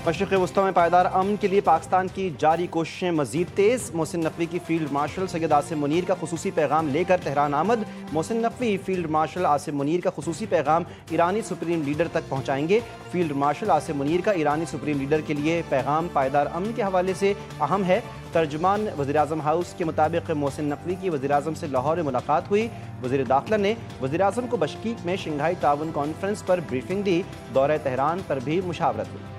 مشرق وسطی میں پائیدار امن کے لیے پاکستان کی جاری کوششیں مزید تیز۔ محسن نقوی کی فیلڈ مارشل سید عاصم منیر کا خصوصی پیغام لے کر تہران آمد۔ محسن نقوی فیلڈ مارشل عاصم منیر کا خصوصی پیغام ایرانی سپریم لیڈر تک پہنچائیں گے۔ فیلڈ مارشل عاصم منیر کا ایرانی سپریم لیڈر کے لیے پیغام پائیدار امن کے حوالے سے اہم ہے۔ ترجمان وزیراعظم ہاؤس کے مطابق محسن نقوی کی وزیراعظم سے لاہور میں ملاقات ہوئی۔ وزیر داخلہ نے وزیراعظم کو بشکیک میں شنگھائی تعاون کانفرنس پر بریفنگ دی۔ دورہ تہران پر بھی مشاورت ہوئی۔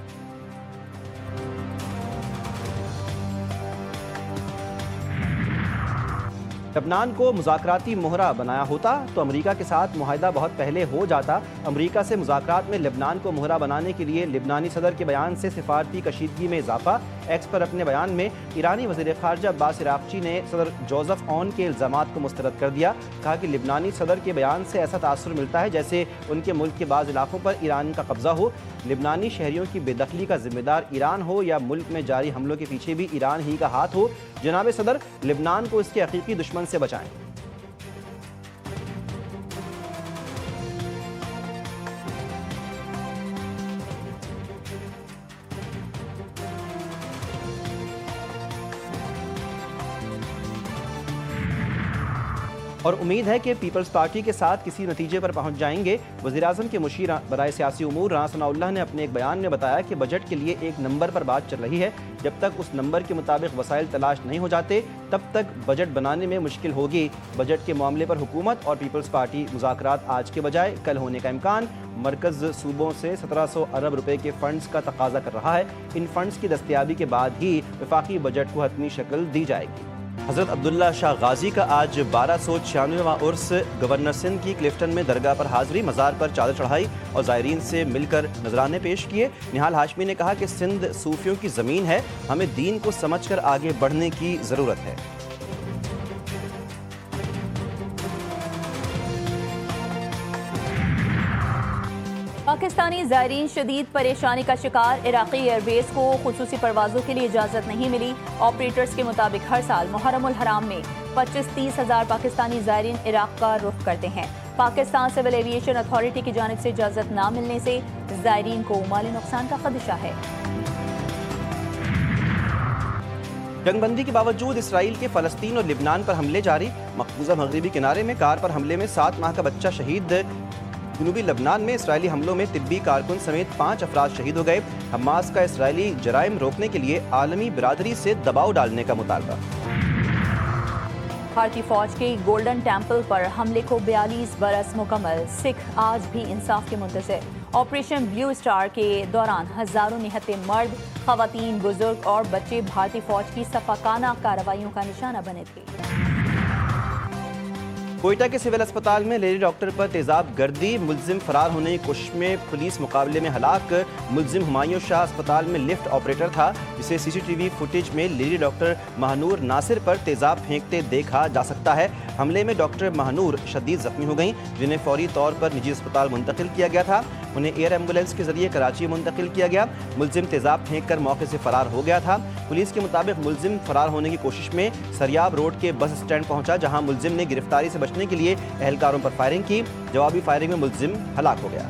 لبنان کو مذاکراتی مہرہ بنایا ہوتا تو امریکہ کے ساتھ معاہدہ بہت پہلے ہو جاتا۔ امریکہ سے مذاکرات میں لبنان کو مہرہ بنانے کے لیے لبنانی صدر کے بیان سے سفارتی کشیدگی میں اضافہ۔ ایکس پر اپنے بیان میں ایرانی وزیر خارجہ عباس عراقچی نے صدر جوزف اون کے الزامات کو مسترد کر دیا۔ کہا کہ لبنانی صدر کے بیان سے ایسا تاثر ملتا ہے جیسے ان کے ملک کے بعض علاقوں پر ایران کا قبضہ ہو۔ لبنانی شہریوں کی بے دخلی کا ذمہ دار ایران ہو یا ملک میں جاری حملوں کے پیچھے بھی ایران ہی کا ہاتھ ہو۔ جناب صدر لبنان کو اس کے حقیقی دشمن سے بچائیں۔ اور امید ہے کہ پیپلز پارٹی کے ساتھ کسی نتیجے پر پہنچ جائیں گے۔ وزیراعظم کے مشیر برائے سیاسی امور رانا ثناء اللہ نے اپنے ایک بیان میں بتایا کہ بجٹ کے لیے ایک نمبر پر بات چل رہی ہے۔ جب تک اس نمبر کے مطابق وسائل تلاش نہیں ہو جاتے تب تک بجٹ بنانے میں مشکل ہوگی۔ بجٹ کے معاملے پر حکومت اور پیپلز پارٹی مذاکرات آج کے بجائے کل ہونے کا امکان۔ مرکز صوبوں سے 1700 ارب روپے کے فنڈز کا تقاضا کر رہا ہے۔ ان فنڈز کی دستیابی کے بعد ہی وفاقی بجٹ کو حتمی شکل دی جائے گی۔ حضرت عبداللہ شاہ غازی کا آج 1296واں عرس۔ گورنر سندھ کی کلفٹن میں درگاہ پر حاضری، مزار پر چادر چڑھائی اور زائرین سے مل کر نذرانے پیش کیے۔ نہال ہاشمی نے کہا کہ سندھ صوفیوں کی زمین ہے، ہمیں دین کو سمجھ کر آگے بڑھنے کی ضرورت ہے۔ پاکستانی زائرین شدید پریشانی کا شکار۔ عراقی ایئر بیس کو خصوصی پروازوں کے لیے اجازت نہیں ملی۔ آپریٹرز کے مطابق ہر سال محرم الحرام میں 25-30 ہزار پاکستانی زائرین عراق کا رخ کرتے ہیں۔ پاکستان سول ایویشن اتھارٹی کی جانب سے اجازت نہ ملنے سے زائرین کو مالی نقصان کا خدشہ ہے۔ جنگ بندی کے باوجود اسرائیل کے فلسطین اور لبنان پر حملے جاری۔ مقبوضہ مغربی کنارے میں کار پر حملے میں 7 ماہ کا بچہ شہید۔ جنوبی لبنان میں اسرائیلی حملوں میں طبی کارکن سمیت 5 افراد شہید ہو گئے۔ حماس کا اسرائیلی جرائم روکنے کے لیے عالمی برادری سے دباؤ ڈالنے کا مطالبہ۔ بھارتی فوج کے گولڈن ٹیمپل پر حملے کو 42 برس مکمل۔ سکھ آج بھی انصاف کے منتظر۔ آپریشن بلیو اسٹار کے دوران ہزاروں نہتے مرد، خواتین، بزرگ اور بچے بھارتی فوج کی صفاقانہ کارروائیوں کا نشانہ بنے تھے۔ کوئٹہ کے سول اسپتال میں لیڈی ڈاکٹر پر تیزاب گردی، ملزم فرار ہونے کی کوشش میں پولیس مقابلے میں ہلاک۔ ملزم ہمایوں شاہ اسپتال میں لفٹ آپریٹر تھا، جسے سی سی ٹی وی فوٹیج میں لیڈی ڈاکٹر مہنور ناصر پر تیزاب پھینکتے دیکھا جا سکتا ہے۔ حملے میں ڈاکٹر مہنور شدید زخمی ہو گئیں، جنہیں فوری طور پر نجی اسپتال منتقل کیا گیا تھا۔ انہیں ایئر ایمبولینس کے ذریعے کراچی منتقل کیا گیا۔ ملزم تیزاب پھینک کر موقع سے فرار ہو گیا تھا۔ پولیس کے مطابق ملزم فرار ہونے کی کوشش میں سریاب روڈ کے بس اسٹینڈ پہنچا، جہاں ملزم نے گرفتاری سے بچنے کے لیے اہلکاروں پر فائرنگ کی۔ جوابی فائرنگ میں ملزم ہلاک ہو گیا۔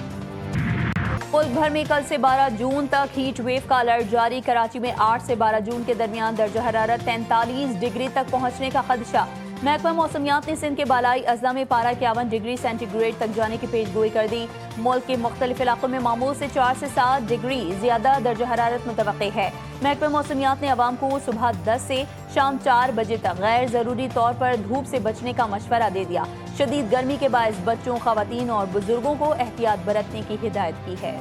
ملک بھر میں کل سے 12 جون تک ہیٹ ویو کا الرٹ جاری۔ کراچی میں 8 سے 12 جون کے درمیان درجہ حرارت 43 ڈگری تک پہنچنے کا خدشہ۔ محکمہ موسمیات نے سندھ کے بالائی اضلاع میں پارہ 51 ڈگری سینٹی گریڈ تک جانے کی پیش گوئی کر دی۔ ملک کے مختلف علاقوں میں معمول سے 4 سے 7 ڈگری زیادہ درجہ حرارت متوقع ہے۔ محکمہ موسمیات نے عوام کو صبح 10 سے شام 4 بجے تک غیر ضروری طور پر دھوپ سے بچنے کا مشورہ دے دیا۔ شدید گرمی کے باعث بچوں، خواتین اور بزرگوں کو احتیاط برتنے کی ہدایت کی ہے۔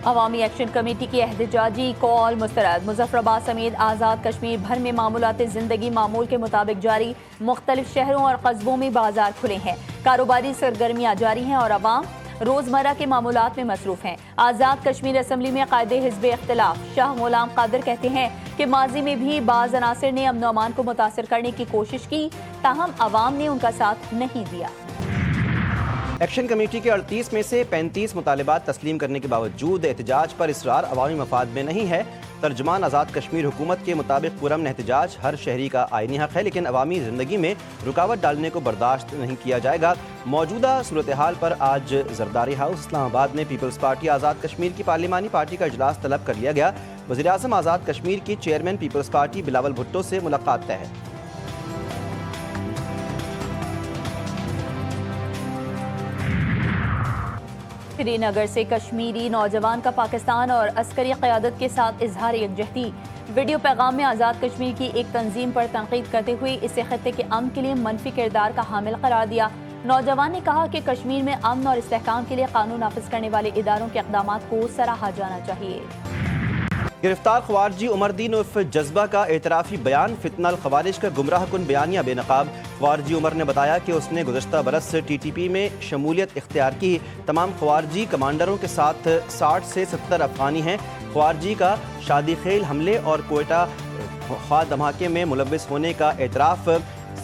عوامی ایکشن کمیٹی کی احتجاجی کال مسترد۔ مظفر آباد سمیت آزاد کشمیر بھر میں معمولات زندگی معمول کے مطابق جاری۔ مختلف شہروں اور قصبوں میں بازار کھلے ہیں، کاروباری سرگرمیاں جاری ہیں اور عوام روزمرہ کے معمولات میں مصروف ہیں۔ آزاد کشمیر اسمبلی میں قائد حزب اختلاف شاہ غلام قادر کہتے ہیں کہ ماضی میں بھی بعض عناصر نے امن و امان کو متاثر کرنے کی کوشش کی، تاہم عوام نے ان کا ساتھ نہیں دیا۔ ایکشن کمیٹی کے 38 میں سے 35 مطالبات تسلیم کرنے کے باوجود احتجاج پر اصرار عوامی مفاد میں نہیں ہے۔ ترجمان آزاد کشمیر حکومت کے مطابق پرامن احتجاج ہر شہری کا آئینی حق ہے، لیکن عوامی زندگی میں رکاوٹ ڈالنے کو برداشت نہیں کیا جائے گا۔ موجودہ صورتحال پر آج زرداری ہاؤس اسلام آباد میں پیپلز پارٹی آزاد کشمیر کی پارلیمانی پارٹی کا اجلاس طلب کر لیا گیا۔ وزیراعظم آزاد کشمیر کی chairman Peoples Party Bilawal Bhutto سے ملاقات طے ہے۔ سری نگر سے کشمیری نوجوان کا پاکستان اور عسکری قیادت کے ساتھ اظہار یکجہتی۔ ویڈیو پیغام میں آزاد کشمیر کی ایک تنظیم پر تنقید کرتے ہوئے اسے خطے کے امن کے لیے منفی کردار کا حامل قرار دیا۔ نوجوان نے کہا کہ کشمیر میں امن اور استحکام کے لیے قانون نافذ کرنے والے اداروں کے اقدامات کو سراہا جانا چاہیے۔ گرفتار خوارجی عمر الدین عرف جذبہ کا اعترافی بیان، فتنہ الخوارج کا گمراہ کن بیانیہ بے نقاب۔ خوارجی عمر نے بتایا کہ اس نے گزشتہ برس ٹی ٹی پی میں شمولیت اختیار کی۔ تمام خوارجی کمانڈروں کے ساتھ 60 سے 70 افغانی ہیں۔ خوارجی کا شادی خیل حملے اور کوئٹہ خوار دھماکے میں ملوث ہونے کا اعتراف۔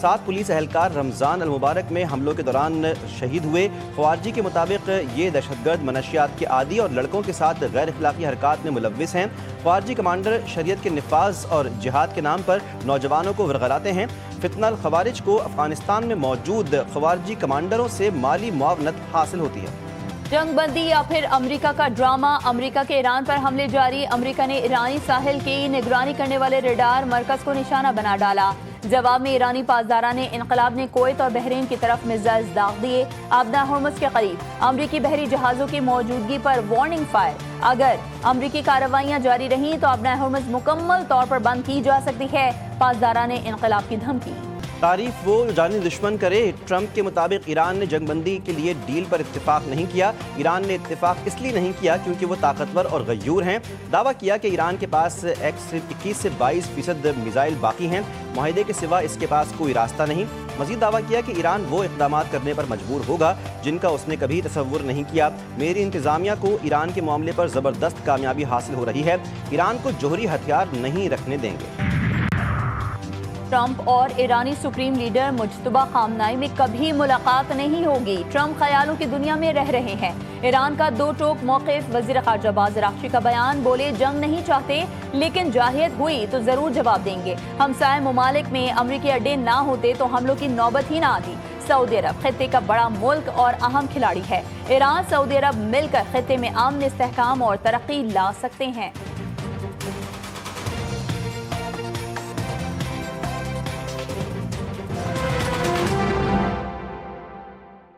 7 پولیس اہلکار رمضان المبارک میں حملوں کے دوران شہید ہوئے۔ خوارجی کے مطابق یہ دہشت گرد منشیات کے عادی اور لڑکوں کے ساتھ غیر اخلاقی حرکات میں ملوث ہیں۔ خوارجی کمانڈر شریعت کے نفاذ اور جہاد کے نام پر نوجوانوں کو ورغلاتے ہیں۔ فتنہ الخوارج کو افغانستان میں موجود خوارجی کمانڈروں سے مالی معاونت حاصل ہوتی ہے۔ جنگ بندی یا پھر امریکہ کا ڈرامہ، امریکہ کے ایران پر حملے جاری۔ امریکہ نے ایرانی ساحل کی نگرانی کرنے والے ریڈار مرکز کو نشانہ بنا ڈالا۔ جواب میں ایرانی پاسداران انقلاب نے کویت اور بحرین کی طرف میزائل داغ دیے۔ آبدہ ہرمز کے قریب امریکی بحری جہازوں کی موجودگی پر وارننگ فائر۔ اگر امریکی کارروائیاں جاری رہیں تو آبدہ ہرمز مکمل طور پر بند کی جا سکتی ہے، پاسداران انقلاب کی دھمکی۔ تعریف وہ جانی دشمن کرے، ٹرمپ کے مطابق ایران نے جنگ بندی کے لیے ڈیل پر اتفاق نہیں کیا۔ ایران نے اتفاق اس لیے نہیں کیا کیونکہ وہ طاقتور اور غیور ہیں۔ دعویٰ کیا کہ ایران کے پاس 21 سے 22% میزائل باقی ہیں، معاہدے کے سوا اس کے پاس کوئی راستہ نہیں۔ مزید دعویٰ کیا کہ ایران وہ اقدامات کرنے پر مجبور ہوگا جن کا اس نے کبھی تصور نہیں کیا۔ میری انتظامیہ کو ایران کے معاملے پر زبردست کامیابی حاصل ہو رہی ہے، ایران کو جوہری ہتھیار نہیں رکھنے دیں گے۔ ٹرمپ اور ایرانی سپریم لیڈر مجتبیٰ خامنائی میں کبھی ملاقات نہیں ہوگی۔ ٹرمپ خیالوں کی دنیا میں رہ رہے ہیں۔ ایران کا دو ٹوک موقف، وزیر خارجہ باز راغچی کا بیان، بولے جنگ نہیں چاہتے لیکن جارحیت ہوئی تو ضرور جواب دیں گے۔ ہمسائے ممالک میں امریکی اڈے نہ ہوتے تو حملوں کی نوبت ہی نہ آتی۔ سعودی عرب خطے کا بڑا ملک اور اہم کھلاڑی ہے۔ ایران سعودی عرب مل کر خطے میں امن، استحکام اور ترقی لا سکتے ہیں۔